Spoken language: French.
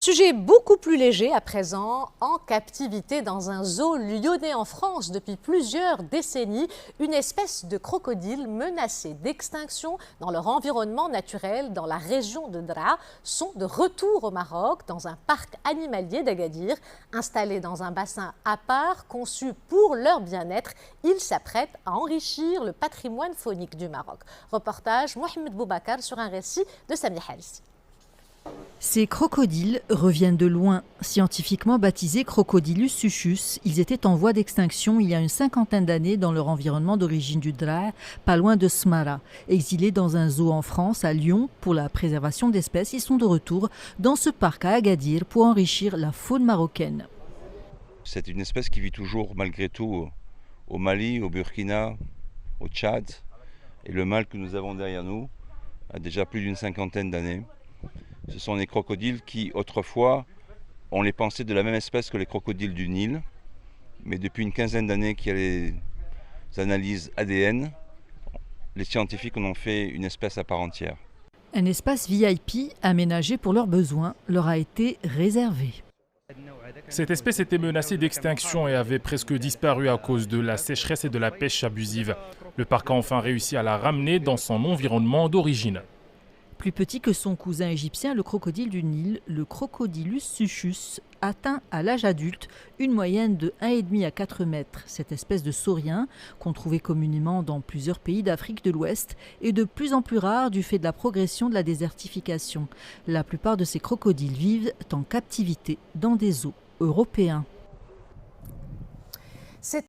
Sujet beaucoup plus léger à présent, en captivité dans un zoo lyonnais en France depuis plusieurs décennies, une espèce de crocodile menacée d'extinction dans leur environnement naturel dans la région de Draa sont de retour au Maroc dans un parc animalier d'Agadir. Installés dans un bassin à part conçu pour leur bien-être, ils s'apprêtent à enrichir le patrimoine faunique du Maroc. Reportage Mohamed Boubacar sur un récit de Sami Harissi. Ces crocodiles reviennent de loin. Scientifiquement baptisés Crocodilus suchus, ils étaient en voie d'extinction il y a une cinquantaine d'années dans leur environnement d'origine du Draa, pas loin de Smara. Exilés dans un zoo en France, à Lyon, pour la préservation d'espèces, ils sont de retour dans ce parc à Agadir pour enrichir la faune marocaine. C'est une espèce qui vit toujours malgré tout au Mali, au Burkina, au Tchad. Et le mâle que nous avons derrière nous a déjà plus d'une cinquantaine d'années. Ce sont des crocodiles qui, autrefois, on les pensait de la même espèce que les crocodiles du Nil. Mais depuis une quinzaine d'années qu'il y a les analyses ADN, les scientifiques en ont fait une espèce à part entière. Un espace VIP aménagé pour leurs besoins leur a été réservé. Cette espèce était menacée d'extinction et avait presque disparu à cause de la sécheresse et de la pêche abusive. Le parc a enfin réussi à la ramener dans son environnement d'origine. Plus petit que son cousin égyptien, le crocodile du Nil, le Crocodilus suchus, atteint à l'âge adulte une moyenne de 1,5 à 4 mètres. Cette espèce de saurien, qu'on trouvait communément dans plusieurs pays d'Afrique de l'Ouest, est de plus en plus rare du fait de la progression de la désertification. La plupart de ces crocodiles vivent en captivité dans des zoos européens.